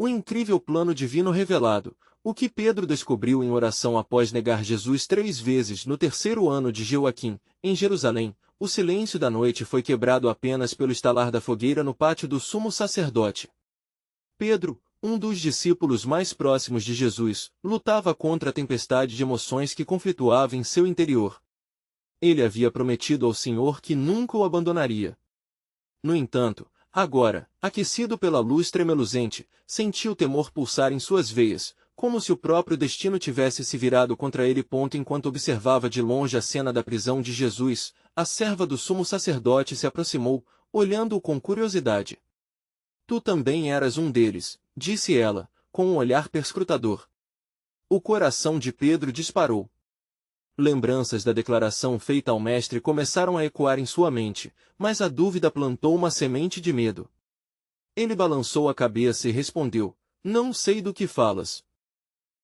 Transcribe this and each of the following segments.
O incrível plano divino revelado, o que Pedro descobriu em oração após negar Jesus 3 vezes no terceiro ano de Joaquim, em Jerusalém. O silêncio da noite foi quebrado apenas pelo estalar da fogueira no pátio do sumo sacerdote. Pedro, um dos discípulos mais próximos de Jesus, lutava contra a tempestade de emoções que conflituava em seu interior. Ele havia prometido ao Senhor que nunca o abandonaria. No entanto, agora, aquecido pela luz tremeluzente, sentiu o temor pulsar em suas veias, como se o próprio destino tivesse se virado contra ele. Enquanto observava de longe a cena da prisão de Jesus, a serva do sumo sacerdote se aproximou, olhando-o com curiosidade. Tu também eras um deles, disse ela, com um olhar perscrutador. O coração de Pedro disparou. Lembranças da declaração feita ao mestre começaram a ecoar em sua mente, mas a dúvida plantou uma semente de medo. Ele balançou a cabeça e respondeu, não sei do que falas.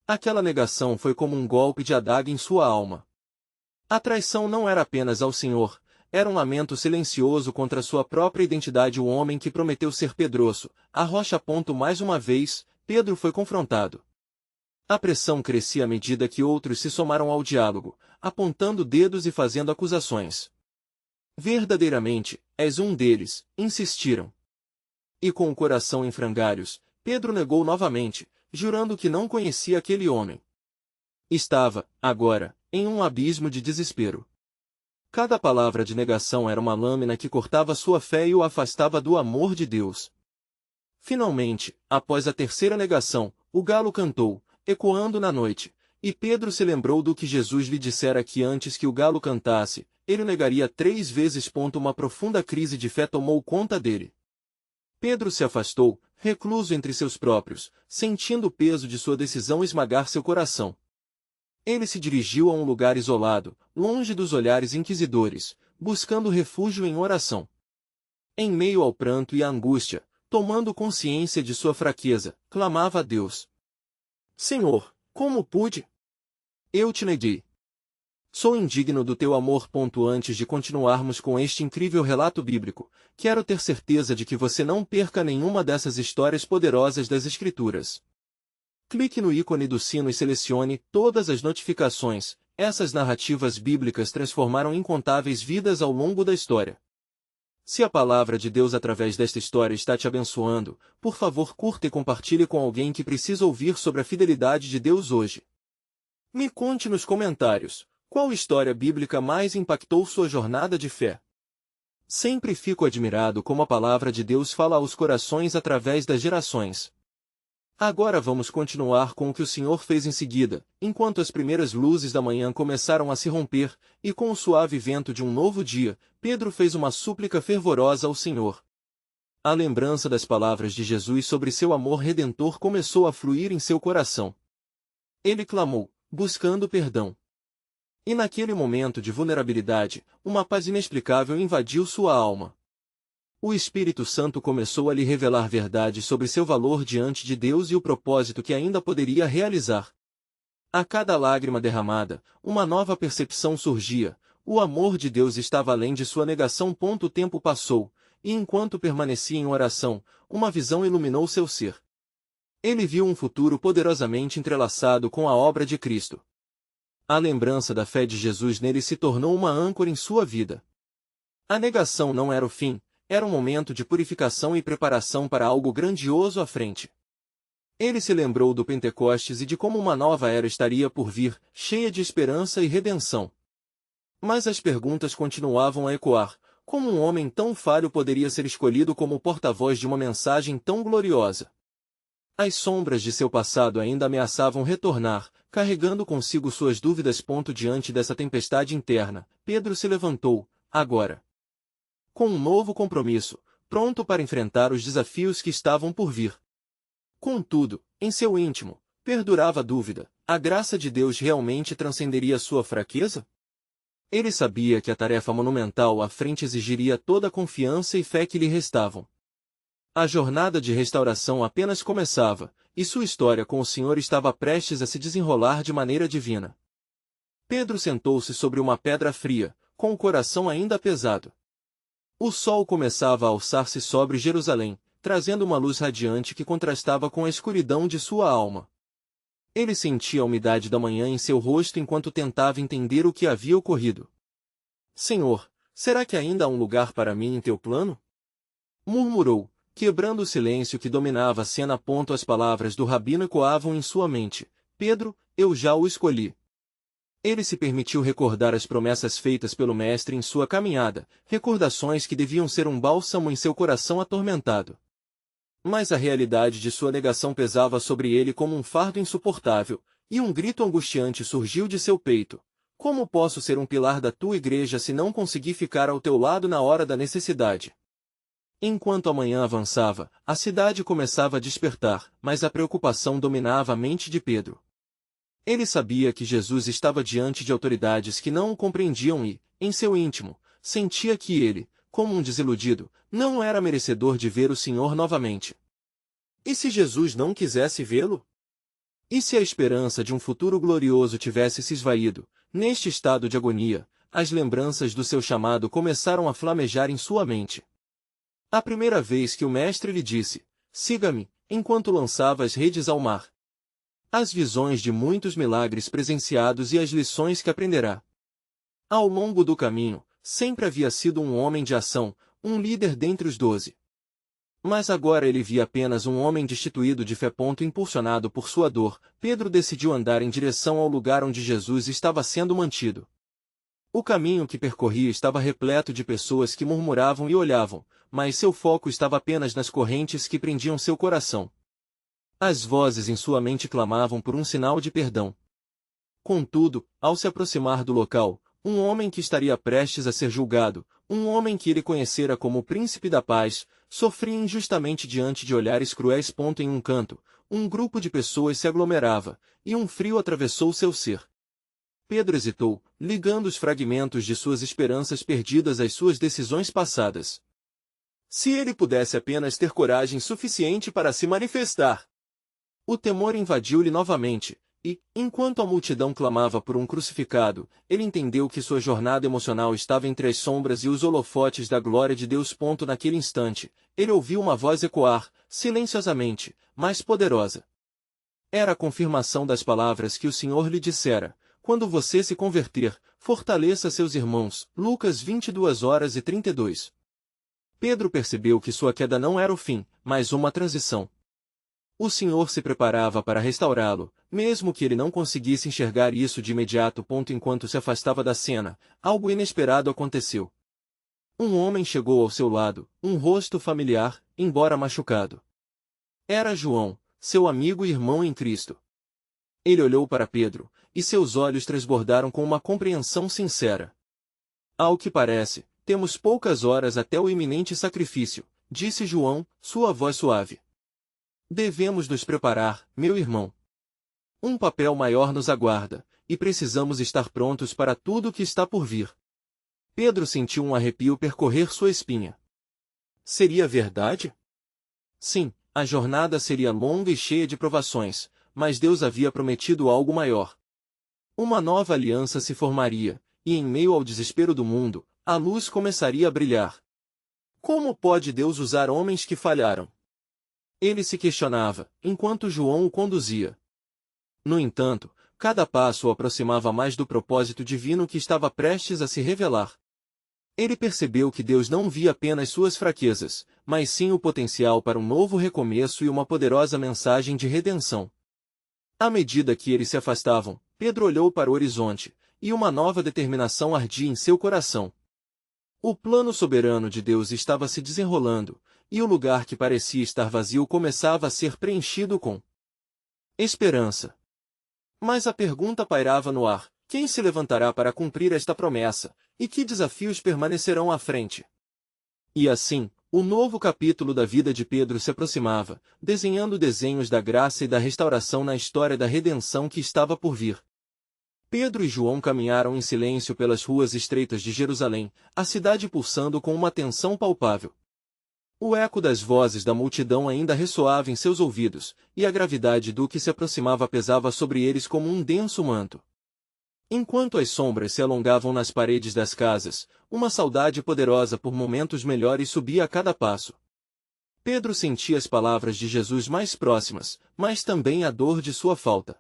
Aquela negação foi como um golpe de adaga em sua alma. A traição não era apenas ao Senhor, era um lamento silencioso contra sua própria identidade. O homem que prometeu ser Pedroço, a rocha. Mais uma vez, Pedro foi confrontado. A pressão crescia à medida que outros se somaram ao diálogo, apontando dedos e fazendo acusações. Verdadeiramente, és um deles, insistiram. E com o coração em frangalhos, Pedro negou novamente, jurando que não conhecia aquele homem. Estava, agora, em um abismo de desespero. Cada palavra de negação era uma lâmina que cortava sua fé e o afastava do amor de Deus. Finalmente, após a terceira negação, o galo cantou, ecoando na noite, e Pedro se lembrou do que Jesus lhe dissera que antes que o galo cantasse, ele o negaria 3 vezes. Uma profunda crise de fé tomou conta dele. Pedro se afastou, recluso entre seus próprios, sentindo o peso de sua decisão esmagar seu coração. Ele se dirigiu a um lugar isolado, longe dos olhares inquisidores, buscando refúgio em oração. Em meio ao pranto e à angústia, tomando consciência de sua fraqueza, clamava a Deus. Senhor, como pude? Eu te neguei. Sou indigno do teu amor. Antes de continuarmos com este incrível relato bíblico, quero ter certeza de que você não perca nenhuma dessas histórias poderosas das Escrituras. Clique no ícone do sino e selecione todas as notificações. Essas narrativas bíblicas transformaram incontáveis vidas ao longo da história. Se a palavra de Deus através desta história está te abençoando, por favor curta e compartilhe com alguém que precisa ouvir sobre a fidelidade de Deus hoje. Me conte nos comentários, qual história bíblica mais impactou sua jornada de fé? Sempre fico admirado como a palavra de Deus fala aos corações através das gerações. Agora vamos continuar com o que o Senhor fez em seguida, enquanto as primeiras luzes da manhã começaram a se romper, e com o suave vento de um novo dia, Pedro fez uma súplica fervorosa ao Senhor. A lembrança das palavras de Jesus sobre seu amor redentor começou a fluir em seu coração. Ele clamou, buscando perdão. E naquele momento de vulnerabilidade, uma paz inexplicável invadiu sua alma. O Espírito Santo começou a lhe revelar verdades sobre seu valor diante de Deus e o propósito que ainda poderia realizar. A cada lágrima derramada, uma nova percepção surgia, o amor de Deus estava além de sua negação. O tempo passou, e enquanto permanecia em oração, uma visão iluminou seu ser. Ele viu um futuro poderosamente entrelaçado com a obra de Cristo. A lembrança da fé de Jesus nele se tornou uma âncora em sua vida. A negação não era o fim, era um momento de purificação e preparação para algo grandioso à frente. Ele se lembrou do Pentecostes e de como uma nova era estaria por vir, cheia de esperança e redenção. Mas as perguntas continuavam a ecoar. Como um homem tão falho poderia ser escolhido como porta-voz de uma mensagem tão gloriosa? As sombras de seu passado ainda ameaçavam retornar, carregando consigo suas dúvidas. Diante dessa tempestade interna, Pedro se levantou, agora, com um novo compromisso, pronto para enfrentar os desafios que estavam por vir. Contudo, em seu íntimo, perdurava a dúvida: a graça de Deus realmente transcenderia sua fraqueza? Ele sabia que a tarefa monumental à frente exigiria toda a confiança e fé que lhe restavam. A jornada de restauração apenas começava, e sua história com o Senhor estava prestes a se desenrolar de maneira divina. Pedro sentou-se sobre uma pedra fria, com o coração ainda pesado. O sol começava a alçar-se sobre Jerusalém, trazendo uma luz radiante que contrastava com a escuridão de sua alma. Ele sentia a umidade da manhã em seu rosto enquanto tentava entender o que havia ocorrido. Senhor, será que ainda há um lugar para mim em teu plano? Murmurou, quebrando o silêncio que dominava a cena. As palavras do rabino ecoavam em sua mente. Pedro, eu já o escolhi. Ele se permitiu recordar as promessas feitas pelo Mestre em sua caminhada, recordações que deviam ser um bálsamo em seu coração atormentado. Mas a realidade de sua negação pesava sobre ele como um fardo insuportável, e um grito angustiante surgiu de seu peito. Como posso ser um pilar da tua igreja se não conseguir ficar ao teu lado na hora da necessidade? Enquanto a manhã avançava, a cidade começava a despertar, mas a preocupação dominava a mente de Pedro. Ele sabia que Jesus estava diante de autoridades que não o compreendiam e, em seu íntimo, sentia que ele, como um desiludido, não era merecedor de ver o Senhor novamente. E se Jesus não quisesse vê-lo? E se a esperança de um futuro glorioso tivesse se esvaído? Neste estado de agonia, as lembranças do seu chamado começaram a flamejar em sua mente. A primeira vez que o Mestre lhe disse, siga-me, enquanto lançava as redes ao mar. As visões de muitos milagres presenciados e as lições que aprenderá. Ao longo do caminho, sempre havia sido um homem de ação, um líder dentre os 12. Mas agora ele via apenas um homem destituído de fé. Impulsionado por sua dor, Pedro decidiu andar em direção ao lugar onde Jesus estava sendo mantido. O caminho que percorria estava repleto de pessoas que murmuravam e olhavam, mas seu foco estava apenas nas correntes que prendiam seu coração. As vozes em sua mente clamavam por um sinal de perdão. Contudo, ao se aproximar do local, um homem que estaria prestes a ser julgado, um homem que ele conhecera como o Príncipe da Paz, sofria injustamente diante de olhares cruéis. Em um canto, um grupo de pessoas se aglomerava, e um frio atravessou seu ser. Pedro hesitou, ligando os fragmentos de suas esperanças perdidas às suas decisões passadas. Se ele pudesse apenas ter coragem suficiente para se manifestar! O temor invadiu-lhe novamente, e, enquanto a multidão clamava por um crucificado, ele entendeu que sua jornada emocional estava entre as sombras e os holofotes da glória de Deus. Naquele instante, ele ouviu uma voz ecoar, silenciosamente, mais poderosa. Era a confirmação das palavras que o Senhor lhe dissera: quando você se converter, fortaleça seus irmãos. Lucas 22:32. Pedro percebeu que sua queda não era o fim, mas uma transição. O Senhor se preparava para restaurá-lo, mesmo que ele não conseguisse enxergar isso de imediato. Enquanto se afastava da cena, algo inesperado aconteceu. Um homem chegou ao seu lado, um rosto familiar, embora machucado. Era João, seu amigo e irmão em Cristo. Ele olhou para Pedro, e seus olhos transbordaram com uma compreensão sincera. Ao que parece, temos poucas horas até o iminente sacrifício, disse João, sua voz suave. Devemos nos preparar, meu irmão. Um papel maior nos aguarda, e precisamos estar prontos para tudo o que está por vir. Pedro sentiu um arrepio percorrer sua espinha. Seria verdade? Sim, a jornada seria longa e cheia de provações, mas Deus havia prometido algo maior. Uma nova aliança se formaria, e em meio ao desespero do mundo, a luz começaria a brilhar. Como pode Deus usar homens que falharam? Ele se questionava, enquanto João o conduzia. No entanto, cada passo o aproximava mais do propósito divino que estava prestes a se revelar. Ele percebeu que Deus não via apenas suas fraquezas, mas sim o potencial para um novo recomeço e uma poderosa mensagem de redenção. À medida que eles se afastavam, Pedro olhou para o horizonte, e uma nova determinação ardia em seu coração. O plano soberano de Deus estava se desenrolando, e o lugar que parecia estar vazio começava a ser preenchido com esperança. Mas a pergunta pairava no ar: quem se levantará para cumprir esta promessa, e que desafios permanecerão à frente? E assim, o novo capítulo da vida de Pedro se aproximava, desenhando desenhos da graça e da restauração na história da redenção que estava por vir. Pedro e João caminharam em silêncio pelas ruas estreitas de Jerusalém, a cidade pulsando com uma tensão palpável. O eco das vozes da multidão ainda ressoava em seus ouvidos, e a gravidade do que se aproximava pesava sobre eles como um denso manto. Enquanto as sombras se alongavam nas paredes das casas, uma saudade poderosa por momentos melhores subia a cada passo. Pedro sentia as palavras de Jesus mais próximas, mas também a dor de sua falta.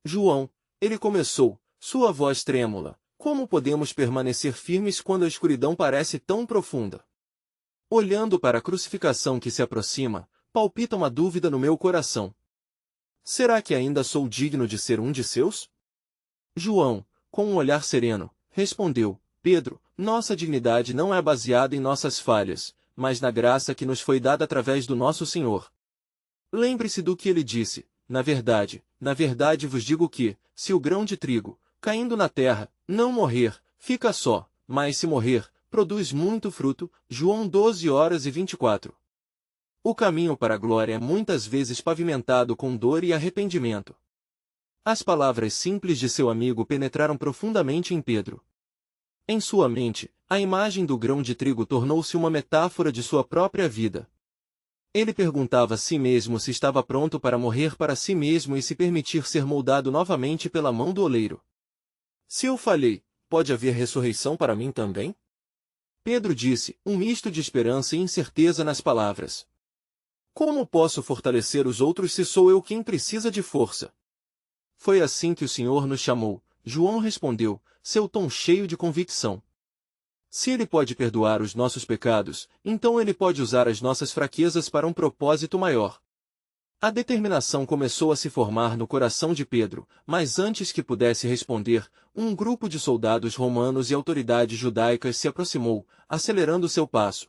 João, ele começou, sua voz trêmula, como podemos permanecer firmes quando a escuridão parece tão profunda? Olhando para a crucificação que se aproxima, palpita uma dúvida no meu coração. Será que ainda sou digno de ser um de seus? João, com um olhar sereno, respondeu, Pedro, nossa dignidade não é baseada em nossas falhas, mas na graça que nos foi dada através do nosso Senhor. Lembre-se do que ele disse, na verdade vos digo que, se o grão de trigo, caindo na terra, não morrer, fica só, mas se morrer, produz muito fruto. João 12:24. O caminho para a glória é muitas vezes pavimentado com dor e arrependimento. As palavras simples de seu amigo penetraram profundamente em Pedro. Em sua mente, a imagem do grão de trigo tornou-se uma metáfora de sua própria vida. Ele perguntava a si mesmo se estava pronto para morrer para si mesmo e se permitir ser moldado novamente pela mão do oleiro. Se eu falhei, pode haver ressurreição para mim também? Pedro disse, um misto de esperança e incerteza nas palavras. Como posso fortalecer os outros se sou eu quem precisa de força? Foi assim que o Senhor nos chamou. João respondeu, seu tom cheio de convicção. Se ele pode perdoar os nossos pecados, então ele pode usar as nossas fraquezas para um propósito maior. A determinação começou a se formar no coração de Pedro, mas antes que pudesse responder, um grupo de soldados romanos e autoridades judaicas se aproximou, acelerando seu passo.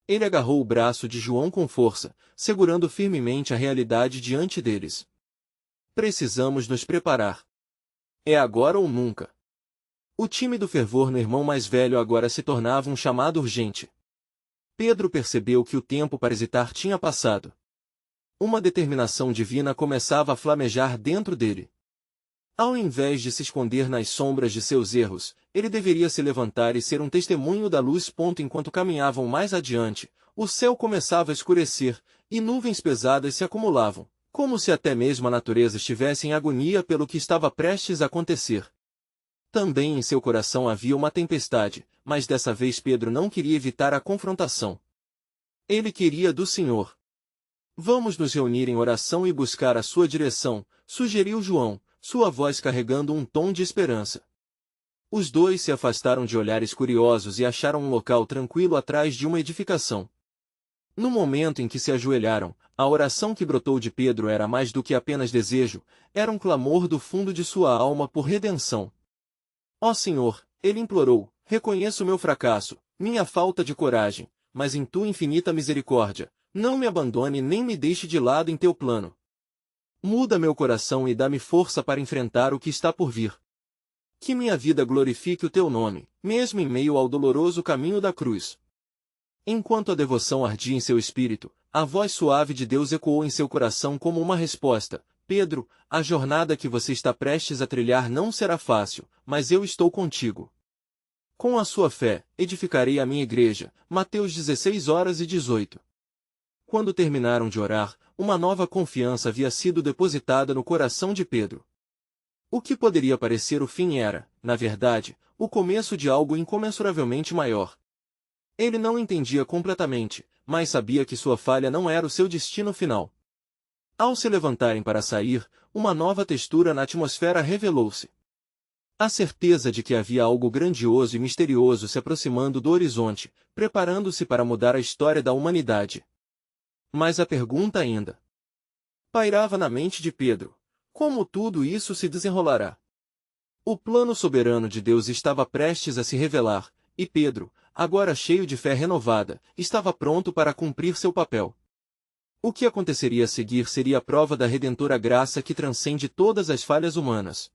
Ele agarrou o braço de João com força, segurando firmemente a realidade diante deles. Precisamos nos preparar. É agora ou nunca. O tímido fervor no irmão mais velho agora se tornava um chamado urgente. Pedro percebeu que o tempo para hesitar tinha passado. Uma determinação divina começava a flamejar dentro dele. Ao invés de se esconder nas sombras de seus erros, ele deveria se levantar e ser um testemunho da luz. Enquanto caminhavam mais adiante, o céu começava a escurecer, e nuvens pesadas se acumulavam, como se até mesmo a natureza estivesse em agonia pelo que estava prestes a acontecer. Também em seu coração havia uma tempestade, mas dessa vez Pedro não queria evitar a confrontação. Ele queria do Senhor. Vamos nos reunir em oração e buscar a sua direção, sugeriu João, sua voz carregando um tom de esperança. Os dois se afastaram de olhares curiosos e acharam um local tranquilo atrás de uma edificação. No momento em que se ajoelharam, a oração que brotou de Pedro era mais do que apenas desejo, era um clamor do fundo de sua alma por redenção. Ó Senhor, ele implorou, reconheço meu fracasso, minha falta de coragem, mas em tua infinita misericórdia, não me abandone nem me deixe de lado em teu plano. Muda meu coração e dá-me força para enfrentar o que está por vir. Que minha vida glorifique o teu nome, mesmo em meio ao doloroso caminho da cruz. Enquanto a devoção ardia em seu espírito, a voz suave de Deus ecoou em seu coração como uma resposta. Pedro, a jornada que você está prestes a trilhar não será fácil, mas eu estou contigo. Com a sua fé, edificarei a minha igreja. Mateus 16:18. Quando terminaram de orar, uma nova confiança havia sido depositada no coração de Pedro. O que poderia parecer o fim era, na verdade, o começo de algo incomensuravelmente maior. Ele não entendia completamente, mas sabia que sua falha não era o seu destino final. Ao se levantarem para sair, uma nova textura na atmosfera revelou-se. A certeza de que havia algo grandioso e misterioso se aproximando do horizonte, preparando-se para mudar a história da humanidade. Mas a pergunta ainda pairava na mente de Pedro: como tudo isso se desenrolará? O plano soberano de Deus estava prestes a se revelar, e Pedro, agora cheio de fé renovada, estava pronto para cumprir seu papel. O que aconteceria a seguir seria a prova da redentora graça que transcende todas as falhas humanas.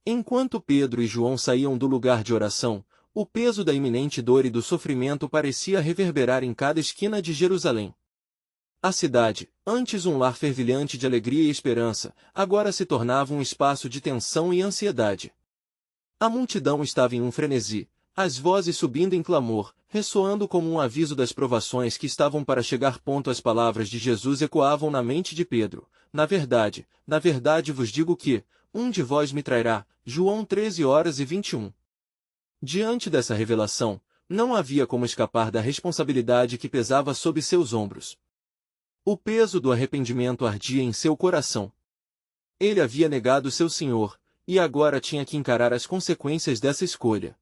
Enquanto Pedro e João saíam do lugar de oração, o peso da iminente dor e do sofrimento parecia reverberar em cada esquina de Jerusalém. A cidade, antes um lar fervilhante de alegria e esperança, agora se tornava um espaço de tensão e ansiedade. A multidão estava em um frenesi, as vozes subindo em clamor, ressoando como um aviso das provações que estavam para chegar. As palavras de Jesus ecoavam na mente de Pedro: na verdade vos digo que, um de vós me trairá. João 13:21. Diante dessa revelação, não havia como escapar da responsabilidade que pesava sob seus ombros. O peso do arrependimento ardia em seu coração. Ele havia negado seu Senhor, e agora tinha que encarar as consequências dessa escolha.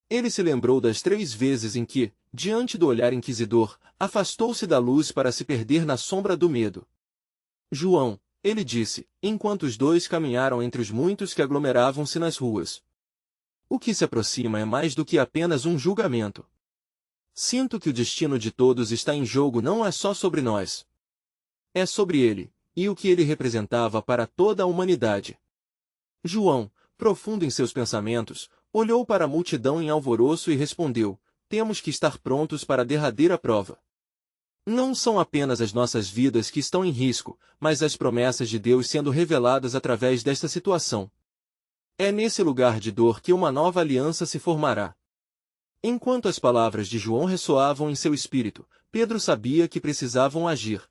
Ele se lembrou das 3 vezes em que, diante do olhar inquisidor, afastou-se da luz para se perder na sombra do medo. João, ele disse, enquanto os dois caminharam entre os muitos que aglomeravam-se nas ruas. O que se aproxima é mais do que apenas um julgamento. Sinto que o destino de todos está em jogo não é só sobre nós. É sobre ele, e o que ele representava para toda a humanidade. João, profundo em seus pensamentos, olhou para a multidão em alvoroço e respondeu, temos que estar prontos para a derradeira prova. Não são apenas as nossas vidas que estão em risco, mas as promessas de Deus sendo reveladas através desta situação. É nesse lugar de dor que uma nova aliança se formará. Enquanto as palavras de João ressoavam em seu espírito, Pedro sabia que precisavam agir.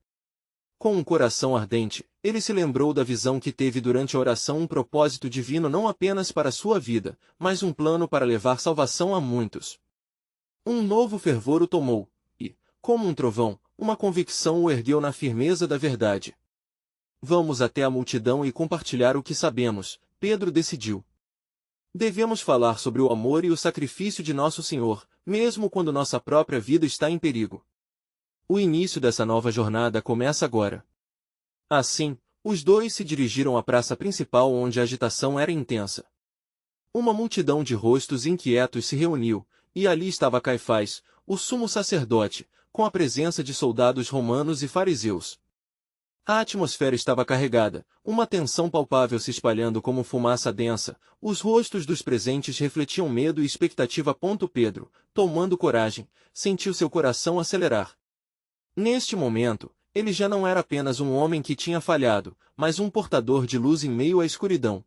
Com um coração ardente, ele se lembrou da visão que teve durante a oração, um propósito divino não apenas para sua vida, mas um plano para levar salvação a muitos. Um novo fervor o tomou, e, como um trovão, uma convicção o ergueu na firmeza da verdade. Vamos até a multidão e compartilhar o que sabemos, Pedro decidiu. Devemos falar sobre o amor e o sacrifício de nosso Senhor, mesmo quando nossa própria vida está em perigo. O início dessa nova jornada começa agora. Assim, os dois se dirigiram à praça principal onde a agitação era intensa. Uma multidão de rostos inquietos se reuniu, e ali estava Caifás, o sumo sacerdote, com a presença de soldados romanos e fariseus. A atmosfera estava carregada, uma tensão palpável se espalhando como fumaça densa, os rostos dos presentes refletiam medo e expectativa. Pedro, tomando coragem, sentiu seu coração acelerar. Neste momento, ele já não era apenas um homem que tinha falhado, mas um portador de luz em meio à escuridão.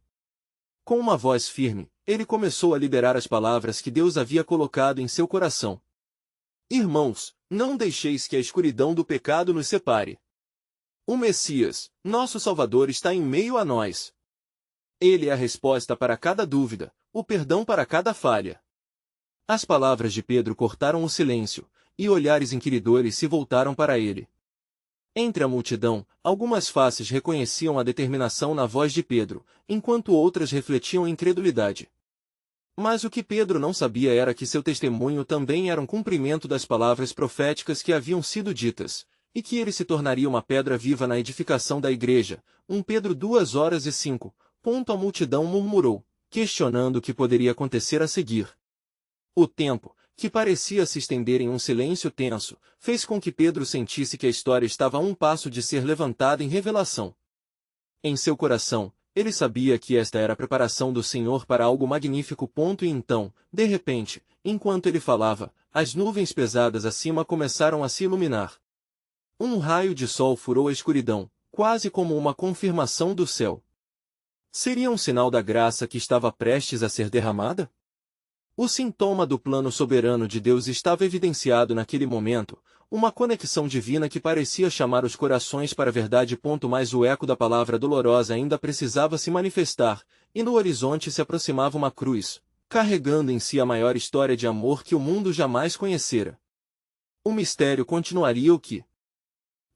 Com uma voz firme, ele começou a liberar as palavras que Deus havia colocado em seu coração. Irmãos, não deixeis que a escuridão do pecado nos separe. O Messias, nosso Salvador, está em meio a nós. Ele é a resposta para cada dúvida, o perdão para cada falha. As palavras de Pedro cortaram o silêncio, e olhares inquiridores se voltaram para ele. Entre a multidão, algumas faces reconheciam a determinação na voz de Pedro, enquanto outras refletiam incredulidade. Mas o que Pedro não sabia era que seu testemunho também era um cumprimento das palavras proféticas que haviam sido ditas, e que ele se tornaria uma pedra viva na edificação da igreja. 1 Pedro 2:5. A multidão murmurou, questionando o que poderia acontecer a seguir. O tempo, que parecia se estender em um silêncio tenso, fez com que Pedro sentisse que a história estava a um passo de ser levantada em revelação. Em seu coração, ele sabia que esta era a preparação do Senhor para algo magnífico. E então, de repente, enquanto ele falava, as nuvens pesadas acima começaram a se iluminar. Um raio de sol furou a escuridão, quase como uma confirmação do céu. Seria um sinal da graça que estava prestes a ser derramada? O sintoma do plano soberano de Deus estava evidenciado naquele momento, uma conexão divina que parecia chamar os corações para a verdade. Mas o eco da palavra dolorosa ainda precisava se manifestar, e no horizonte se aproximava uma cruz, carregando em si a maior história de amor que o mundo jamais conhecera. O mistério continuaria. O que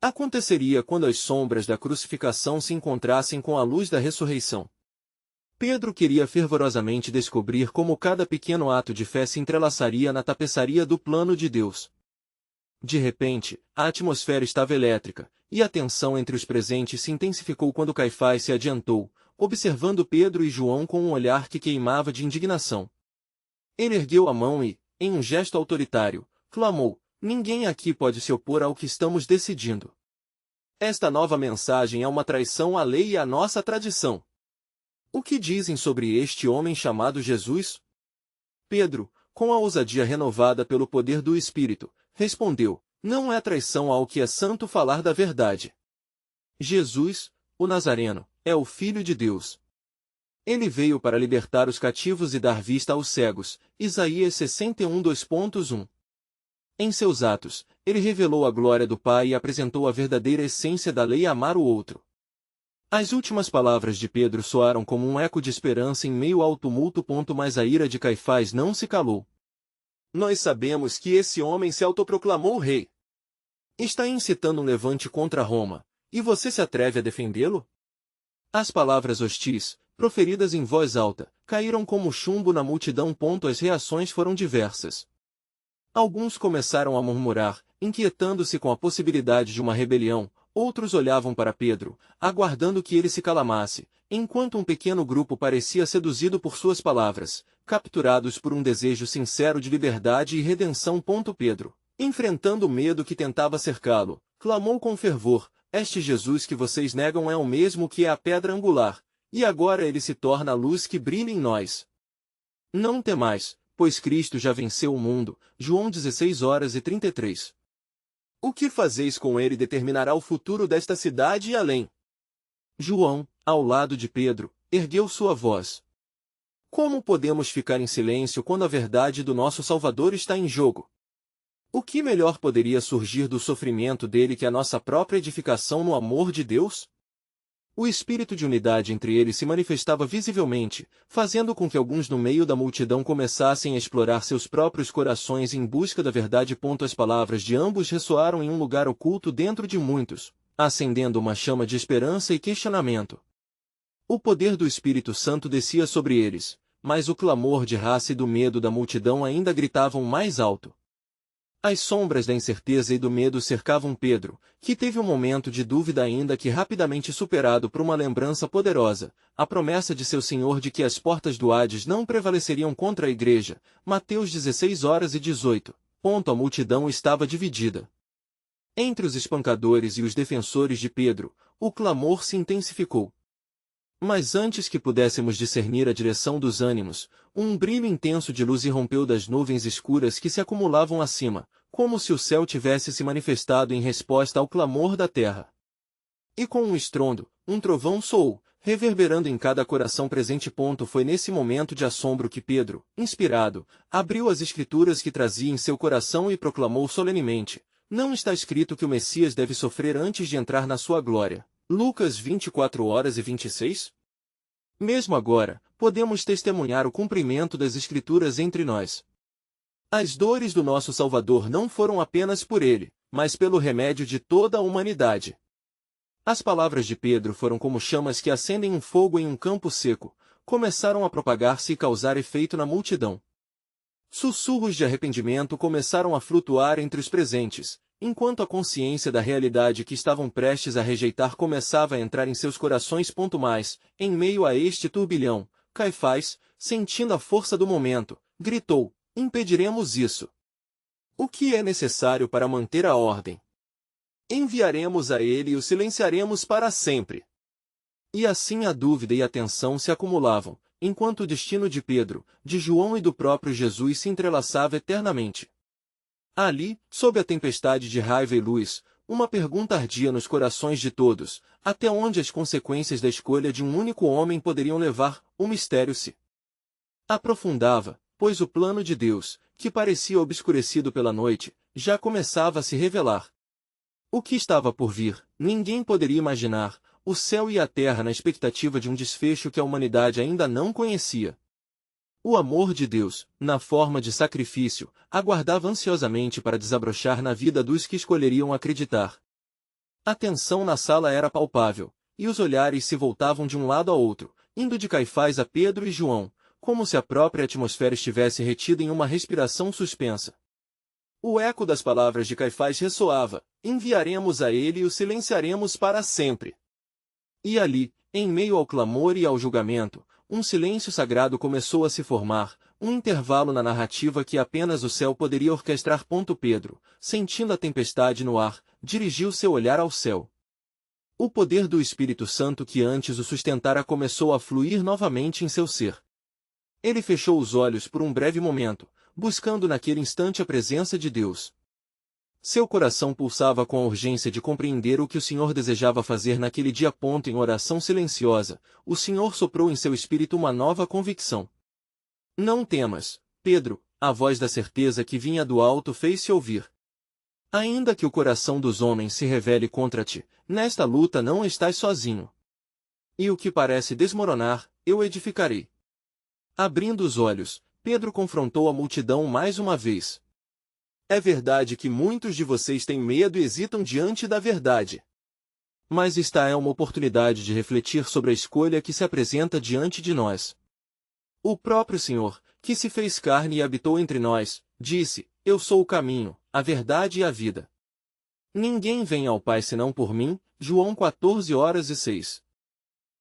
aconteceria quando as sombras da crucificação se encontrassem com a luz da ressurreição? Pedro queria fervorosamente descobrir como cada pequeno ato de fé se entrelaçaria na tapeçaria do plano de Deus. De repente, a atmosfera estava elétrica, e a tensão entre os presentes se intensificou quando Caifás se adiantou, observando Pedro e João com um olhar que queimava de indignação. Ele ergueu a mão e, em um gesto autoritário, clamou: ninguém aqui pode se opor ao que estamos decidindo. Esta nova mensagem é uma traição à lei e à nossa tradição. O que dizem sobre este homem chamado Jesus? Pedro, com a ousadia renovada pelo poder do Espírito, respondeu: não é traição ao que é santo falar da verdade. Jesus, o Nazareno, é o Filho de Deus. Ele veio para libertar os cativos e dar vista aos cegos. Isaías 61:2.1. Em seus atos, ele revelou a glória do Pai e apresentou a verdadeira essência da lei: amar o outro. As últimas palavras de Pedro soaram como um eco de esperança em meio ao tumulto. Mas a ira de Caifás não se calou. Nós sabemos que esse homem se autoproclamou rei. Está incitando um levante contra Roma, e você se atreve a defendê-lo? As palavras hostis, proferidas em voz alta, caíram como chumbo na multidão. As reações foram diversas. Alguns começaram a murmurar, inquietando-se com a possibilidade de uma rebelião, outros olhavam para Pedro, aguardando que ele se calmasse, enquanto um pequeno grupo parecia seduzido por suas palavras, capturados por um desejo sincero de liberdade e redenção. Pedro, enfrentando o medo que tentava cercá-lo, clamou com fervor: este Jesus que vocês negam é o mesmo que é a pedra angular, e agora ele se torna a luz que brilha em nós. Não temais, pois Cristo já venceu o mundo. João 16:33. O que fazeis com ele determinará o futuro desta cidade e além. João, ao lado de Pedro, ergueu sua voz. Como podemos ficar em silêncio quando a verdade do nosso Salvador está em jogo? O que melhor poderia surgir do sofrimento dele que a nossa própria edificação no amor de Deus? O espírito de unidade entre eles se manifestava visivelmente, fazendo com que alguns no meio da multidão começassem a explorar seus próprios corações em busca da verdade. As palavras de ambos ressoaram em um lugar oculto dentro de muitos, acendendo uma chama de esperança e questionamento. O poder do Espírito Santo descia sobre eles, mas o clamor de raça e do medo da multidão ainda gritavam mais alto. As sombras da incerteza e do medo cercavam Pedro, que teve um momento de dúvida ainda que rapidamente superado por uma lembrança poderosa, a promessa de seu Senhor de que as portas do Hades não prevaleceriam contra a igreja. Mateus 16:18. A multidão estava dividida. Entre os espancadores e os defensores de Pedro, o clamor se intensificou. Mas antes que pudéssemos discernir a direção dos ânimos, um brilho intenso de luz irrompeu das nuvens escuras que se acumulavam acima, como se o céu tivesse se manifestado em resposta ao clamor da terra. E com um estrondo, um trovão soou, reverberando em cada coração presente. Foi nesse momento de assombro que Pedro, inspirado, abriu as escrituras que trazia em seu coração e proclamou solenemente: não está escrito que o Messias deve sofrer antes de entrar na sua glória. Lucas 24:26. Mesmo agora, podemos testemunhar o cumprimento das Escrituras entre nós. As dores do nosso Salvador não foram apenas por ele, mas pelo remédio de toda a humanidade. As palavras de Pedro foram como chamas que acendem um fogo em um campo seco, começaram a propagar-se e causar efeito na multidão. Sussurros de arrependimento começaram a flutuar entre os presentes, enquanto a consciência da realidade que estavam prestes a rejeitar começava a entrar em seus corações. Mas, em meio a este turbilhão, Caifás, sentindo a força do momento, gritou: impediremos isso. O que é necessário para manter a ordem? Enviaremos a ele e o silenciaremos para sempre. E assim a dúvida e a tensão se acumulavam, enquanto o destino de Pedro, de João e do próprio Jesus se entrelaçava eternamente. Ali, sob a tempestade de raiva e luz, uma pergunta ardia nos corações de todos: até onde as consequências da escolha de um único homem poderiam levar? O mistério se aprofundava, pois o plano de Deus, que parecia obscurecido pela noite, já começava a se revelar. O que estava por vir, ninguém poderia imaginar, o céu e a terra na expectativa de um desfecho que a humanidade ainda não conhecia. O amor de Deus, na forma de sacrifício, aguardava ansiosamente para desabrochar na vida dos que escolheriam acreditar. A tensão na sala era palpável, e os olhares se voltavam de um lado a outro, indo de Caifás a Pedro e João, como se a própria atmosfera estivesse retida em uma respiração suspensa. O eco das palavras de Caifás ressoava: enviaremos a ele e o silenciaremos para sempre. E ali, em meio ao clamor e ao julgamento, um silêncio sagrado começou a se formar, um intervalo na narrativa que apenas o céu poderia orquestrar. Pedro, sentindo a tempestade no ar, dirigiu seu olhar ao céu. O poder do Espírito Santo que antes o sustentara começou a fluir novamente em seu ser. Ele fechou os olhos por um breve momento, buscando naquele instante a presença de Deus. Seu coração pulsava com a urgência de compreender o que o Senhor desejava fazer naquele dia. Em oração silenciosa, o Senhor soprou em seu espírito uma nova convicção. Não temas, Pedro, a voz da certeza que vinha do alto fez-se ouvir. Ainda que o coração dos homens se rebele contra ti, nesta luta não estás sozinho. E o que parece desmoronar, eu edificarei. Abrindo os olhos, Pedro confrontou a multidão mais uma vez. É verdade que muitos de vocês têm medo e hesitam diante da verdade. Mas esta é uma oportunidade de refletir sobre a escolha que se apresenta diante de nós. O próprio Senhor, que se fez carne e habitou entre nós, disse: Eu sou o caminho, a verdade e a vida. Ninguém vem ao Pai senão por mim. João 14:06.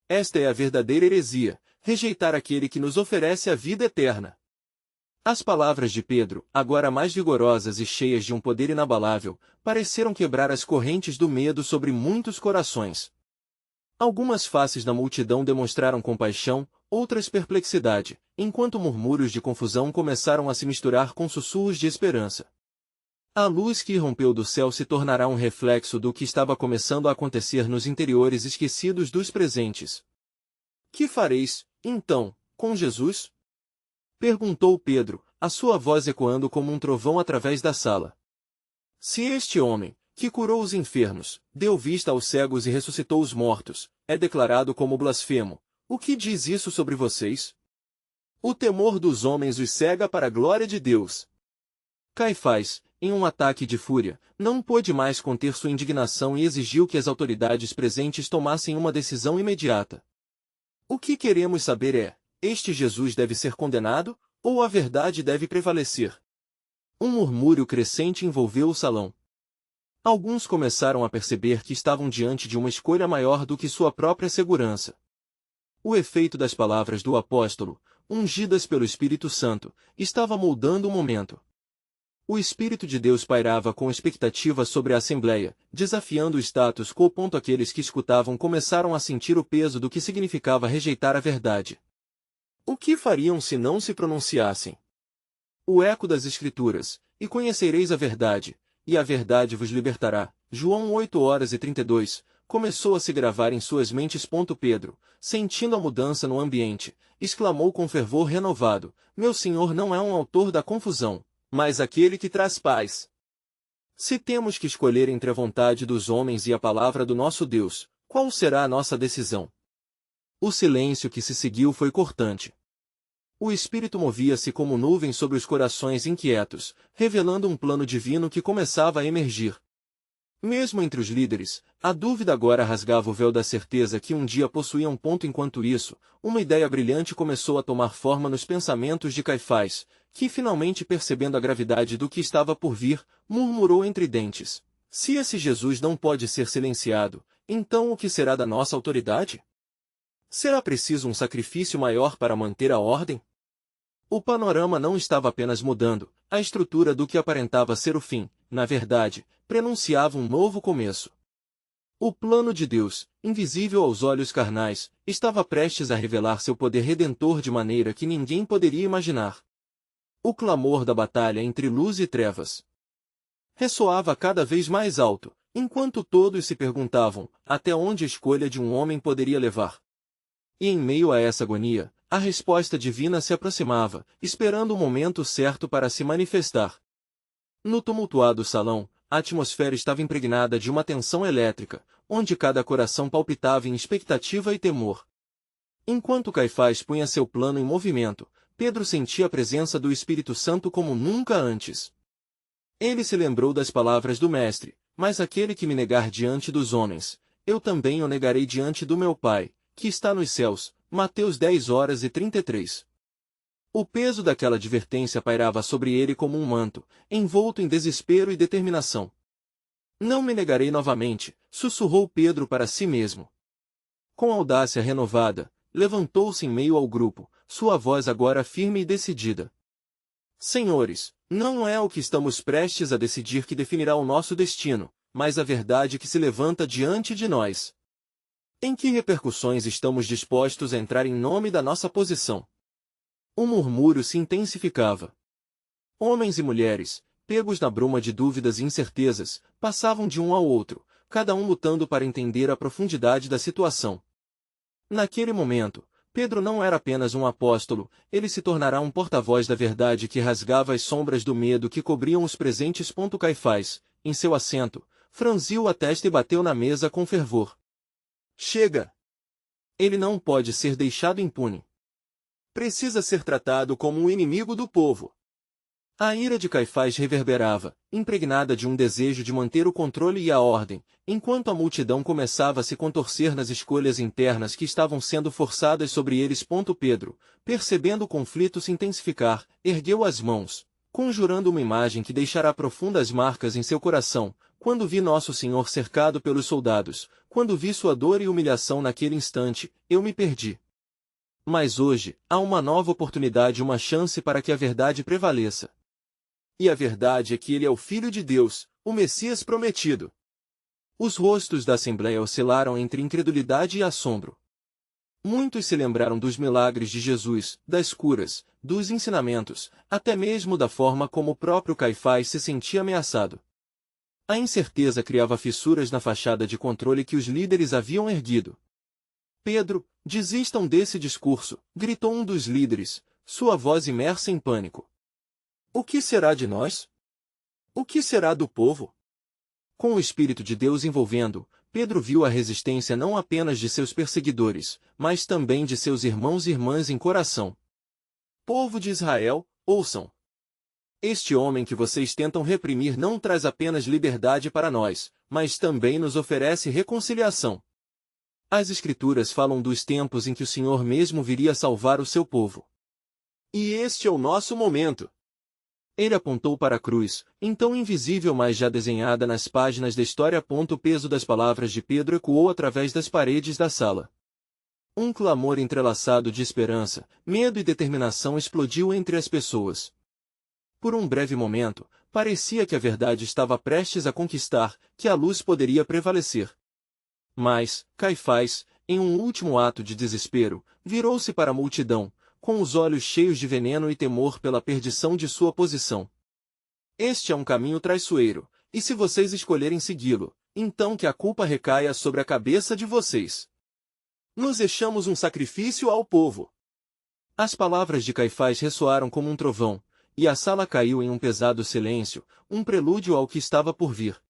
Esta é a verdadeira heresia, rejeitar aquele que nos oferece a vida eterna. As palavras de Pedro, agora mais vigorosas e cheias de um poder inabalável, pareceram quebrar as correntes do medo sobre muitos corações. Algumas faces da multidão demonstraram compaixão, outras perplexidade, enquanto murmúrios de confusão começaram a se misturar com sussurros de esperança. A luz que irrompeu do céu se tornará um reflexo do que estava começando a acontecer nos interiores esquecidos dos presentes. Que fareis, então, com Jesus? Perguntou Pedro, a sua voz ecoando como um trovão através da sala. Se este homem, que curou os enfermos, deu vista aos cegos e ressuscitou os mortos, é declarado como blasfemo, o que diz isso sobre vocês? O temor dos homens os cega para a glória de Deus. Caifás, em um ataque de fúria, não pôde mais conter sua indignação e exigiu que as autoridades presentes tomassem uma decisão imediata. O que queremos saber é: este Jesus deve ser condenado, ou a verdade deve prevalecer? Um murmúrio crescente envolveu o salão. Alguns começaram a perceber que estavam diante de uma escolha maior do que sua própria segurança. O efeito das palavras do apóstolo, ungidas pelo Espírito Santo, estava moldando o momento. O Espírito de Deus pairava com expectativa sobre a Assembleia, desafiando o status quo. Aqueles que escutavam começaram a sentir o peso do que significava rejeitar a verdade. O que fariam se não se pronunciassem? O eco das Escrituras: e conhecereis a verdade, e a verdade vos libertará. João 8:32, começou a se gravar em suas mentes. Pedro, sentindo a mudança no ambiente, exclamou com fervor renovado: Meu Senhor não é um autor da confusão, mas aquele que traz paz. Se temos que escolher entre a vontade dos homens e a palavra do nosso Deus, qual será a nossa decisão? O silêncio que se seguiu foi cortante. O Espírito movia-se como nuvem sobre os corações inquietos, revelando um plano divino que começava a emergir. Mesmo entre os líderes, a dúvida agora rasgava o véu da certeza que um dia possuíam. Enquanto isso, uma ideia brilhante começou a tomar forma nos pensamentos de Caifás, que finalmente, percebendo a gravidade do que estava por vir, murmurou entre dentes: Se esse Jesus não pode ser silenciado, então o que será da nossa autoridade? Será preciso um sacrifício maior para manter a ordem? O panorama não estava apenas mudando, a estrutura do que aparentava ser o fim, na verdade, prenunciava um novo começo. O plano de Deus, invisível aos olhos carnais, estava prestes a revelar seu poder redentor de maneira que ninguém poderia imaginar. O clamor da batalha entre luz e trevas ressoava cada vez mais alto, enquanto todos se perguntavam até onde a escolha de um homem poderia levar. E em meio a essa agonia, a resposta divina se aproximava, esperando o momento certo para se manifestar. No tumultuado salão, a atmosfera estava impregnada de uma tensão elétrica, onde cada coração palpitava em expectativa e temor. Enquanto Caifás punha seu plano em movimento, Pedro sentia a presença do Espírito Santo como nunca antes. Ele se lembrou das palavras do Mestre: Mas aquele que me negar diante dos homens, eu também o negarei diante do meu Pai, que está nos céus. Mateus 10:33. O peso daquela advertência pairava sobre ele como um manto, envolto em desespero e determinação. Não me negarei novamente, sussurrou Pedro para si mesmo. Com audácia renovada, levantou-se em meio ao grupo, sua voz agora firme e decidida. Senhores, não é o que estamos prestes a decidir que definirá o nosso destino, mas a verdade que se levanta diante de nós. Em que repercussões estamos dispostos a entrar em nome da nossa posição? O murmúrio se intensificava. Homens e mulheres, pegos na bruma de dúvidas e incertezas, passavam de um ao outro, cada um lutando para entender a profundidade da situação. Naquele momento, Pedro não era apenas um apóstolo, ele se tornará um porta-voz da verdade que rasgava as sombras do medo que cobriam os presentes. Caifás, em seu assento, franziu a testa e bateu na mesa com fervor. Chega! Ele não pode ser deixado impune. precisa ser tratado como um inimigo do povo. A ira de Caifás reverberava, impregnada de um desejo de manter o controle e a ordem, enquanto a multidão começava a se contorcer nas escolhas internas que estavam sendo forçadas sobre eles. Pedro, percebendo o conflito se intensificar, ergueu as mãos, conjurando uma imagem que deixará profundas marcas em seu coração. Quando vi Nosso Senhor cercado pelos soldados, quando vi sua dor e humilhação naquele instante, eu me perdi. Mas hoje, há uma nova oportunidade, uma chance para que a verdade prevaleça. E a verdade é que ele é o Filho de Deus, o Messias prometido. Os rostos da Assembleia oscilaram entre incredulidade e assombro. Muitos se lembraram dos milagres de Jesus, das curas, dos ensinamentos, até mesmo da forma como o próprio Caifás se sentia ameaçado. A incerteza criava fissuras na fachada de controle que os líderes haviam erguido. Pedro, desistam desse discurso, gritou um dos líderes, sua voz imersa em pânico. O que será de nós? O que será do povo? Com o Espírito de Deus envolvendo, Pedro viu a resistência não apenas de seus perseguidores, mas também de seus irmãos e irmãs em coração. Povo de Israel, ouçam! Este homem que vocês tentam reprimir não traz apenas liberdade para nós, mas também nos oferece reconciliação. As Escrituras falam dos tempos em que o Senhor mesmo viria salvar o seu povo. E este é o nosso momento. Ele apontou para a cruz, então invisível mas já desenhada nas páginas da história. O peso das palavras de Pedro ecoou através das paredes da sala. Um clamor entrelaçado de esperança, medo e determinação explodiu entre as pessoas. Por um breve momento, parecia que a verdade estava prestes a conquistar, que a luz poderia prevalecer. Mas, Caifás, em um último ato de desespero, virou-se para a multidão, com os olhos cheios de veneno e temor pela perdição de sua posição. Este é um caminho traiçoeiro, e se vocês escolherem segui-lo, então que a culpa recaia sobre a cabeça de vocês. Nos deixamos um sacrifício ao povo. As palavras de Caifás ressoaram como um trovão, e a sala caiu em um pesado silêncio, um prelúdio ao que estava por vir.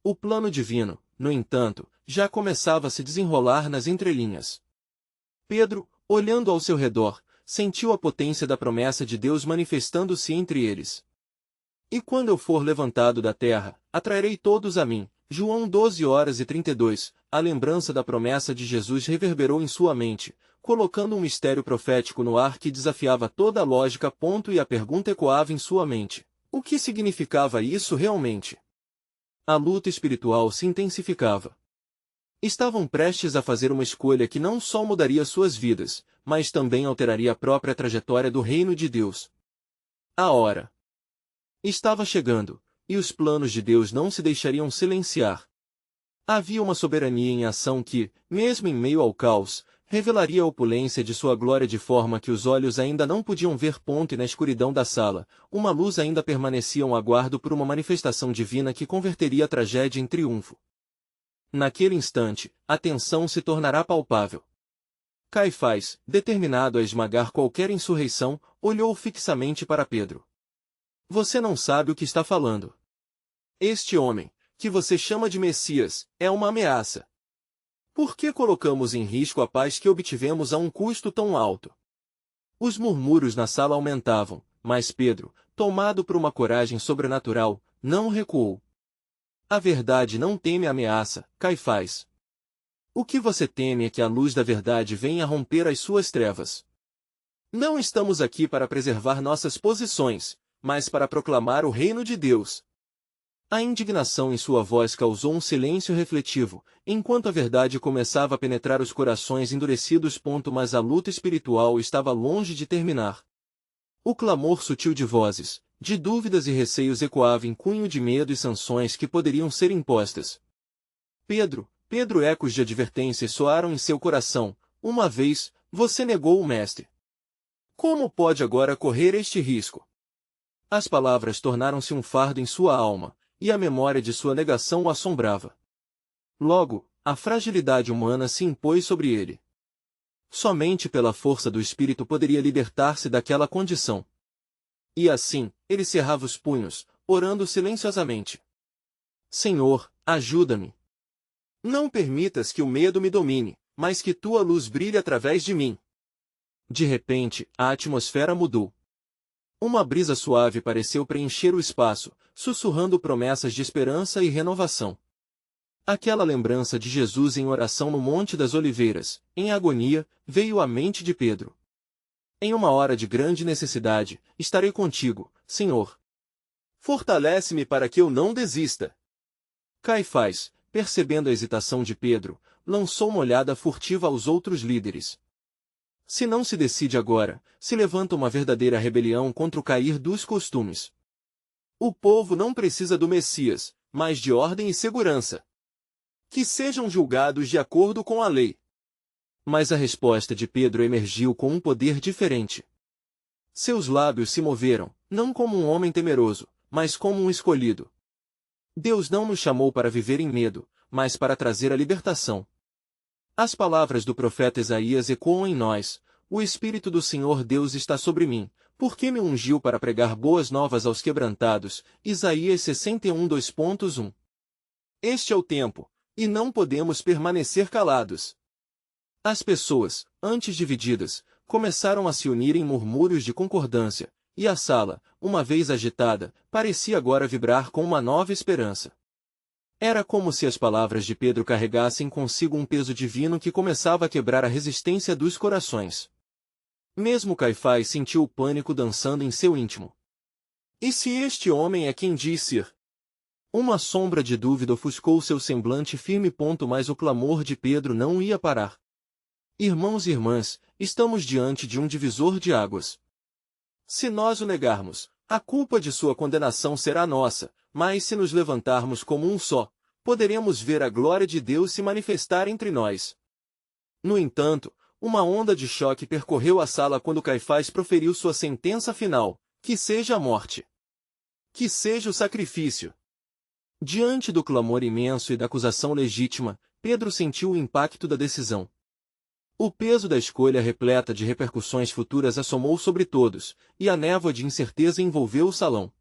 O plano divino, no entanto, já começava a se desenrolar nas entrelinhas. Pedro, olhando ao seu redor, sentiu a potência da promessa de Deus manifestando-se entre eles. E quando eu for levantado da terra, atrairei todos a mim. João 12:32, a lembrança da promessa de Jesus reverberou em sua mente, colocando um mistério profético no ar que desafiava toda a lógica. E a pergunta ecoava em sua mente: o que significava isso realmente? A luta espiritual se intensificava. Estavam prestes a fazer uma escolha que não só mudaria suas vidas, mas também alteraria a própria trajetória do reino de Deus. A hora estava chegando, e os planos de Deus não se deixariam silenciar. Havia uma soberania em ação que, mesmo em meio ao caos, revelaria a opulência de sua glória de forma que os olhos ainda não podiam ver. E na escuridão da sala, uma luz ainda permanecia um aguardo por uma manifestação divina que converteria a tragédia em triunfo. Naquele instante, a tensão se tornará palpável. Caifás, determinado a esmagar qualquer insurreição, olhou fixamente para Pedro. Você não sabe o que está falando. Este homem, que você chama de Messias, é uma ameaça. Por que colocamos em risco a paz que obtivemos a um custo tão alto? Os murmúrios na sala aumentavam, mas Pedro, tomado por uma coragem sobrenatural, não recuou. A verdade não teme a ameaça, Caifás. O que você teme é que a luz da verdade venha romper as suas trevas. Não estamos aqui para preservar nossas posições, mas para proclamar o reino de Deus. A indignação em sua voz causou um silêncio refletivo, enquanto a verdade começava a penetrar os corações endurecidos. Mas a luta espiritual estava longe de terminar. O clamor sutil de vozes, de dúvidas e receios ecoava em cunho de medo e sanções que poderiam ser impostas. Pedro, ecos de advertências soaram em seu coração. Uma vez, você negou o Mestre. Como pode agora correr este risco? As palavras tornaram-se um fardo em sua alma, e a memória de sua negação o assombrava. Logo, a fragilidade humana se impôs sobre ele. Somente pela força do Espírito poderia libertar-se daquela condição. E assim, ele cerrava os punhos, orando silenciosamente. Senhor, ajuda-me. Não permitas que o medo me domine, mas que tua luz brilhe através de mim. De repente, a atmosfera mudou. Uma brisa suave pareceu preencher o espaço, sussurrando promessas de esperança e renovação. Aquela lembrança de Jesus em oração no Monte das Oliveiras, em agonia, veio à mente de Pedro. Em uma hora de grande necessidade, estarei contigo, Senhor. Fortalece-me para que eu não desista. Caifás, percebendo a hesitação de Pedro, lançou uma olhada furtiva aos outros líderes. Se não se decide agora, se levanta uma verdadeira rebelião contra o cair dos costumes. O povo não precisa do Messias, mas de ordem e segurança. Que sejam julgados de acordo com a lei. Mas a resposta de Pedro emergiu com um poder diferente. Seus lábios se moveram, não como um homem temeroso, mas como um escolhido. Deus não nos chamou para viver em medo, mas para trazer a libertação. As palavras do profeta Isaías ecoam em nós: o Espírito do Senhor Deus está sobre mim, porque me ungiu para pregar boas novas aos quebrantados. Isaías 61, 2.1. Este é o tempo, e não podemos permanecer calados. As pessoas, antes divididas, começaram a se unir em murmúrios de concordância, e a sala, uma vez agitada, parecia agora vibrar com uma nova esperança. Era como se as palavras de Pedro carregassem consigo um peso divino que começava a quebrar a resistência dos corações. Mesmo Caifás sentiu o pânico dançando em seu íntimo. E se este homem é quem diz ser? Uma sombra de dúvida ofuscou seu semblante firme. Mas o clamor de Pedro não ia parar. Irmãos e irmãs, estamos diante de um divisor de águas. Se nós o negarmos, a culpa de sua condenação será nossa, mas se nos levantarmos como um só, poderemos ver a glória de Deus se manifestar entre nós. No entanto, uma onda de choque percorreu a sala quando Caifás proferiu sua sentença final: que seja a morte. Que seja o sacrifício. Diante do clamor imenso e da acusação legítima, Pedro sentiu o impacto da decisão. O peso da escolha repleta de repercussões futuras assomou sobre todos, e a névoa de incerteza envolveu o salão.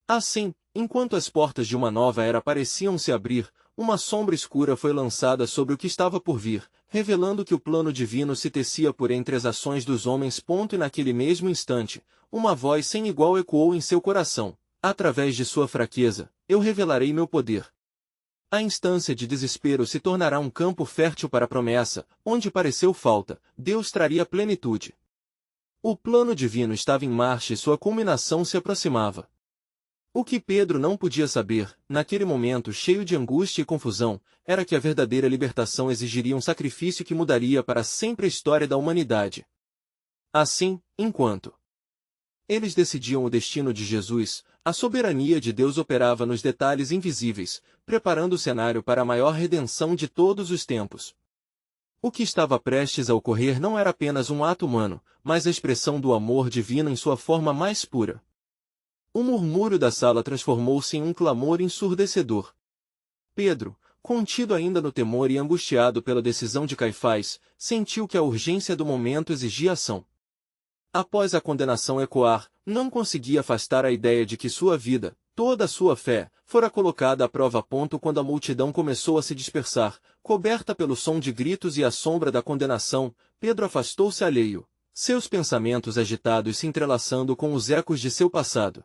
Assim, enquanto as portas de uma nova era pareciam se abrir, uma sombra escura foi lançada sobre o que estava por vir, revelando que o plano divino se tecia por entre as ações dos homens. E naquele mesmo instante, uma voz sem igual ecoou em seu coração: através de sua fraqueza, eu revelarei meu poder. A instância de desespero se tornará um campo fértil para a promessa: onde pareceu falta, Deus traria plenitude. O plano divino estava em marcha e sua culminação se aproximava. O que Pedro não podia saber, naquele momento cheio de angústia e confusão, era que a verdadeira libertação exigiria um sacrifício que mudaria para sempre a história da humanidade. Assim, enquanto eles decidiam o destino de Jesus, a soberania de Deus operava nos detalhes invisíveis, preparando o cenário para a maior redenção de todos os tempos. O que estava prestes a ocorrer não era apenas um ato humano, mas a expressão do amor divino em sua forma mais pura. O murmúrio da sala transformou-se em um clamor ensurdecedor. Pedro, contido ainda no temor e angustiado pela decisão de Caifás, sentiu que a urgência do momento exigia ação. Após a condenação ecoar, não conseguia afastar a ideia de que sua vida, toda a sua fé, fora colocada à prova. Quando a multidão começou a se dispersar, coberta pelo som de gritos e a sombra da condenação, Pedro afastou-se alheio, seus pensamentos agitados se entrelaçando com os ecos de seu passado.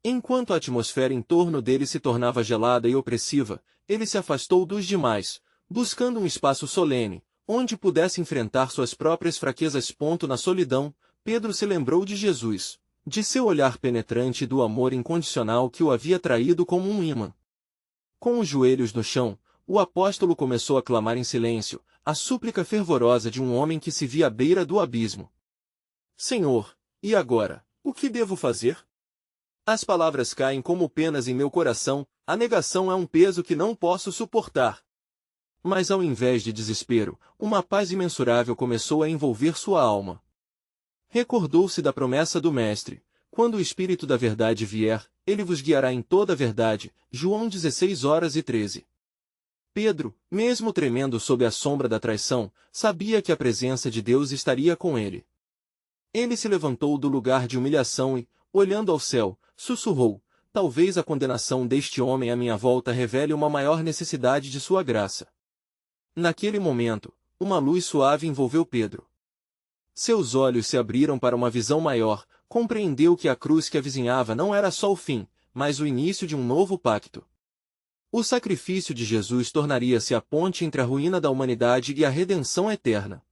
Enquanto a atmosfera em torno dele se tornava gelada e opressiva, ele se afastou dos demais, buscando um espaço solene, onde pudesse enfrentar suas próprias fraquezas. Na solidão, Pedro se lembrou de Jesus, de seu olhar penetrante e do amor incondicional que o havia traído como um ímã. Com os joelhos no chão, o apóstolo começou a clamar em silêncio, a súplica fervorosa de um homem que se via à beira do abismo. Senhor, e agora, o que devo fazer? As palavras caem como penas em meu coração, a negação é um peso que não posso suportar. Mas ao invés de desespero, uma paz imensurável começou a envolver sua alma. Recordou-se da promessa do Mestre: quando o Espírito da Verdade vier, ele vos guiará em toda a verdade. João 16:13. Pedro, mesmo tremendo sob a sombra da traição, sabia que a presença de Deus estaria com ele. Ele se levantou do lugar de humilhação e, olhando ao céu, sussurrou: talvez a condenação deste homem à minha volta revele uma maior necessidade de sua graça. Naquele momento, uma luz suave envolveu Pedro. Seus olhos se abriram para uma visão maior, compreendeu que a cruz que avizinhava não era só o fim, mas o início de um novo pacto. O sacrifício de Jesus tornaria-se a ponte entre a ruína da humanidade e a redenção eterna.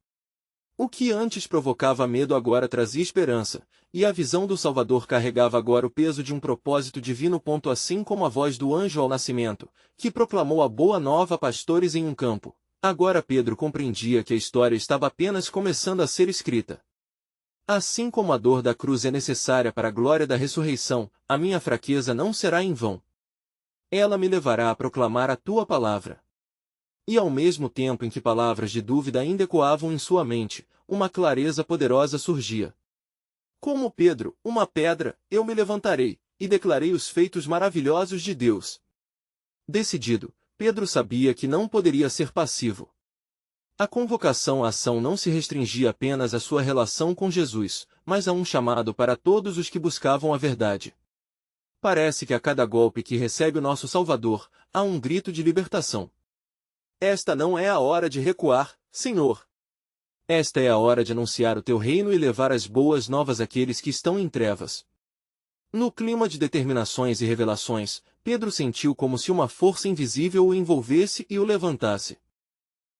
O que antes provocava medo agora trazia esperança, e a visão do Salvador carregava agora o peso de um propósito divino. Assim como a voz do anjo ao nascimento, que proclamou a boa nova a pastores em um campo. Agora Pedro compreendia que a história estava apenas começando a ser escrita. Assim como a dor da cruz é necessária para a glória da ressurreição, a minha fraqueza não será em vão. Ela me levará a proclamar a tua palavra. E ao mesmo tempo em que palavras de dúvida ainda ecoavam em sua mente, uma clareza poderosa surgia. Como Pedro, uma pedra, eu me levantarei, e declarei os feitos maravilhosos de Deus. Decidido, Pedro sabia que não poderia ser passivo. A convocação à ação não se restringia apenas à sua relação com Jesus, mas a um chamado para todos os que buscavam a verdade. Parece que a cada golpe que recebe o nosso Salvador, há um grito de libertação. Esta não é a hora de recuar, Senhor. Esta é a hora de anunciar o teu reino e levar as boas novas àqueles que estão em trevas. No clima de determinações e revelações, Pedro sentiu como se uma força invisível o envolvesse e o levantasse.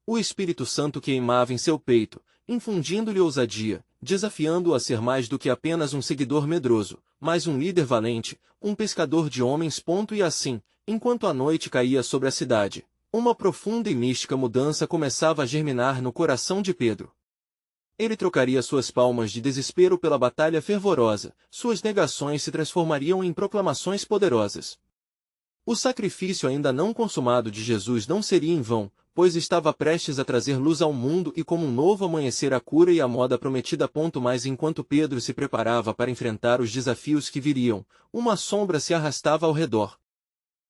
O Espírito Santo queimava em seu peito, infundindo-lhe ousadia, desafiando-o a ser mais do que apenas um seguidor medroso, mas um líder valente, um pescador de homens. E assim, enquanto a noite caía sobre a cidade, uma profunda e mística mudança começava a germinar no coração de Pedro. Ele trocaria suas palmas de desespero pela batalha fervorosa, suas negações se transformariam em proclamações poderosas. O sacrifício ainda não consumado de Jesus não seria em vão, pois estava prestes a trazer luz ao mundo e como um novo amanhecer a cura e a moda prometida. Mas enquanto Pedro se preparava para enfrentar os desafios que viriam, uma sombra se arrastava ao redor.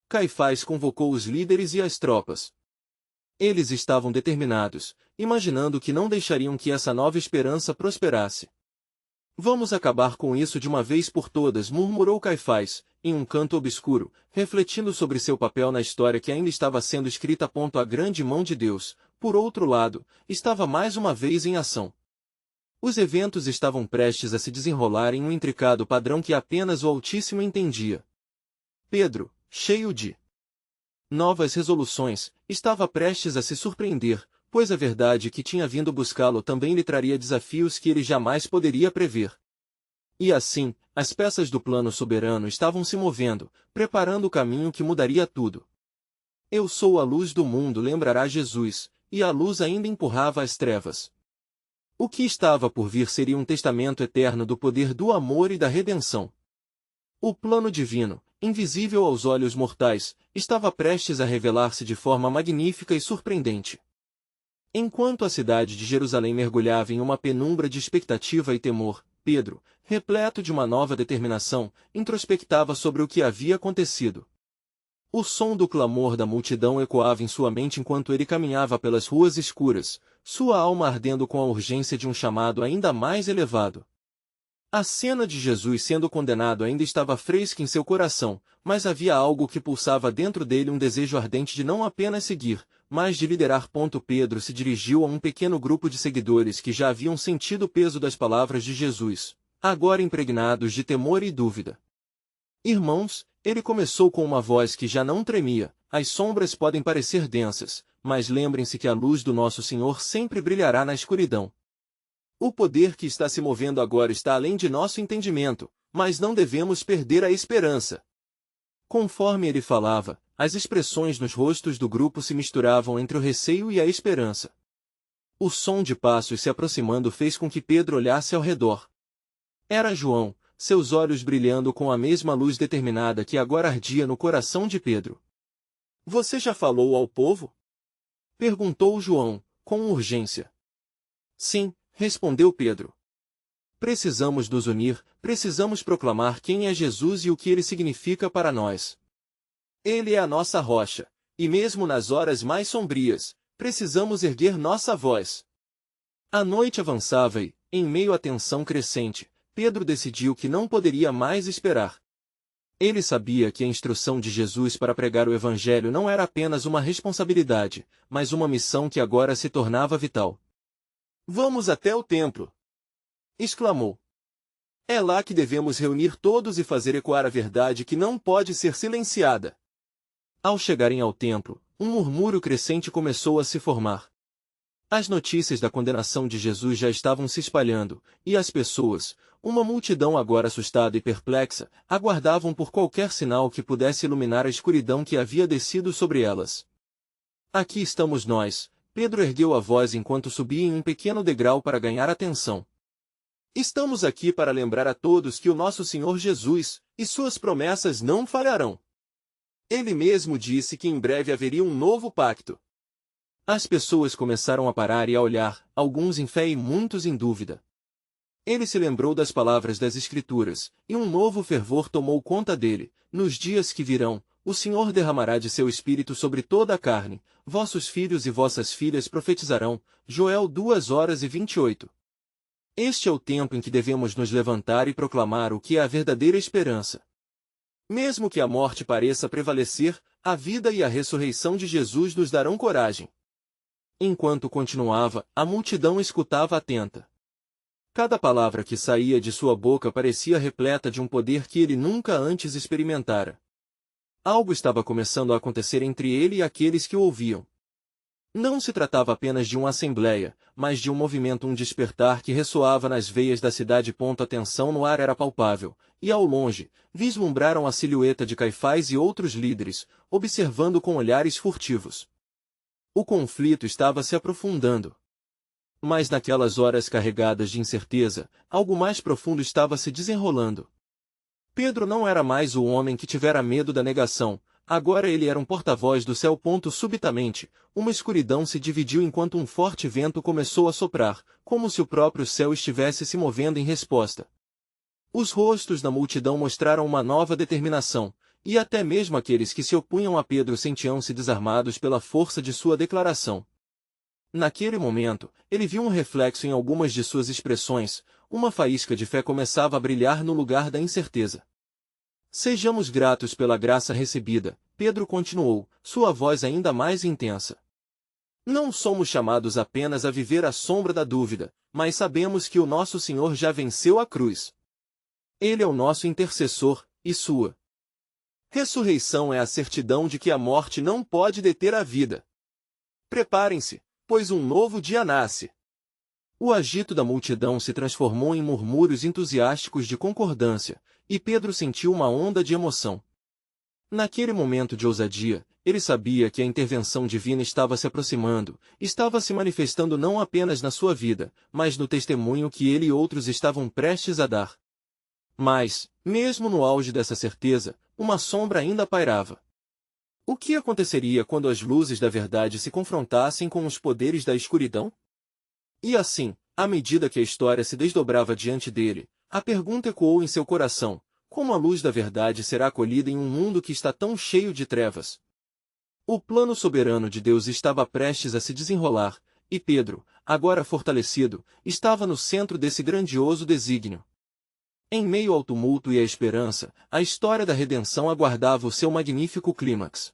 Caifás convocou os líderes e as tropas. Eles estavam determinados, imaginando que não deixariam que essa nova esperança prosperasse. Vamos acabar com isso de uma vez por todas, murmurou Caifás, em um canto obscuro, refletindo sobre seu papel na história que ainda estava sendo escrita. A grande mão de Deus, por outro lado, estava mais uma vez em ação. Os eventos estavam prestes a se desenrolar em um intricado padrão que apenas o Altíssimo entendia. Pedro, cheio de novas resoluções, estava prestes a se surpreender, pois a verdade que tinha vindo buscá-lo também lhe traria desafios que ele jamais poderia prever. E assim, as peças do plano soberano estavam se movendo, preparando o caminho que mudaria tudo. Eu sou a luz do mundo, lembrará Jesus, e a luz ainda empurrava as trevas. O que estava por vir seria um testamento eterno do poder do amor e da redenção. O plano divino, invisível aos olhos mortais, estava prestes a revelar-se de forma magnífica e surpreendente. Enquanto a cidade de Jerusalém mergulhava em uma penumbra de expectativa e temor, Pedro, repleto de uma nova determinação, introspectava sobre o que havia acontecido. O som do clamor da multidão ecoava em sua mente enquanto ele caminhava pelas ruas escuras, sua alma ardendo com a urgência de um chamado ainda mais elevado. A cena de Jesus sendo condenado ainda estava fresca em seu coração, mas havia algo que pulsava dentro dele, um desejo ardente de não apenas seguir, mas de liderar. Pedro se dirigiu a um pequeno grupo de seguidores que já haviam sentido o peso das palavras de Jesus, agora impregnados de temor e dúvida. Irmãos, ele começou com uma voz que já não tremia, as sombras podem parecer densas, mas lembrem-se que a luz do nosso Senhor sempre brilhará na escuridão. O poder que está se movendo agora está além de nosso entendimento, mas não devemos perder a esperança. Conforme ele falava, as expressões nos rostos do grupo se misturavam entre o receio e a esperança. O som de passos se aproximando fez com que Pedro olhasse ao redor. Era João, seus olhos brilhando com a mesma luz determinada que agora ardia no coração de Pedro. Você já falou ao povo? Perguntou João, com urgência. Sim, respondeu Pedro. Precisamos nos unir, precisamos proclamar quem é Jesus e o que ele significa para nós. Ele é a nossa rocha, e mesmo nas horas mais sombrias, precisamos erguer nossa voz. A noite avançava e, em meio à tensão crescente, Pedro decidiu que não poderia mais esperar. Ele sabia que a instrução de Jesus para pregar o Evangelho não era apenas uma responsabilidade, mas uma missão que agora se tornava vital. Vamos até o templo, exclamou. É lá que devemos reunir todos e fazer ecoar a verdade que não pode ser silenciada. Ao chegarem ao templo, um murmúrio crescente começou a se formar. As notícias da condenação de Jesus já estavam se espalhando, e as pessoas, uma multidão agora assustada e perplexa, aguardavam por qualquer sinal que pudesse iluminar a escuridão que havia descido sobre elas. Aqui estamos nós, Pedro ergueu a voz enquanto subia em um pequeno degrau para ganhar atenção. Estamos aqui para lembrar a todos que o nosso Senhor Jesus e suas promessas não falharão. Ele mesmo disse que em breve haveria um novo pacto. As pessoas começaram a parar e a olhar, alguns em fé e muitos em dúvida. Ele se lembrou das palavras das Escrituras, e um novo fervor tomou conta dele. Nos dias que virão, o Senhor derramará de seu Espírito sobre toda a carne, vossos filhos e vossas filhas profetizarão. Joel 2:28. Este é o tempo em que devemos nos levantar e proclamar o que é a verdadeira esperança. Mesmo que a morte pareça prevalecer, a vida e a ressurreição de Jesus nos darão coragem. Enquanto continuava, a multidão escutava atenta. Cada palavra que saía de sua boca parecia repleta de um poder que ele nunca antes experimentara. Algo estava começando a acontecer entre ele e aqueles que o ouviam. Não se tratava apenas de uma assembleia, mas de um movimento, um despertar que ressoava nas veias da cidade. A tensão no ar era palpável, e ao longe, vislumbraram a silhueta de Caifás e outros líderes, observando com olhares furtivos. O conflito estava se aprofundando. Mas naquelas horas carregadas de incerteza, algo mais profundo estava se desenrolando. Pedro não era mais o homem que tivera medo da negação, agora ele era um porta-voz do céu. Subitamente, uma escuridão se dividiu enquanto um forte vento começou a soprar, como se o próprio céu estivesse se movendo em resposta. Os rostos da multidão mostraram uma nova determinação, e até mesmo aqueles que se opunham a Pedro sentiam-se desarmados pela força de sua declaração. Naquele momento, ele viu um reflexo em algumas de suas expressões, uma faísca de fé começava a brilhar no lugar da incerteza. Sejamos gratos pela graça recebida, Pedro continuou, sua voz ainda mais intensa. Não somos chamados apenas a viver à sombra da dúvida, mas sabemos que o nosso Senhor já venceu a cruz. Ele é o nosso intercessor, e sua ressurreição é a certidão de que a morte não pode deter a vida. Preparem-se, pois um novo dia nasce. O agito da multidão se transformou em murmúrios entusiásticos de concordância, e Pedro sentiu uma onda de emoção. Naquele momento de ousadia, ele sabia que a intervenção divina estava se aproximando, estava se manifestando não apenas na sua vida, mas no testemunho que ele e outros estavam prestes a dar. Mas, mesmo no auge dessa certeza, uma sombra ainda pairava. O que aconteceria quando as luzes da verdade se confrontassem com os poderes da escuridão? E assim, à medida que a história se desdobrava diante dele, a pergunta ecoou em seu coração: como a luz da verdade será acolhida em um mundo que está tão cheio de trevas? O plano soberano de Deus estava prestes a se desenrolar, e Pedro, agora fortalecido, estava no centro desse grandioso desígnio. Em meio ao tumulto e à esperança, a história da redenção aguardava o seu magnífico clímax.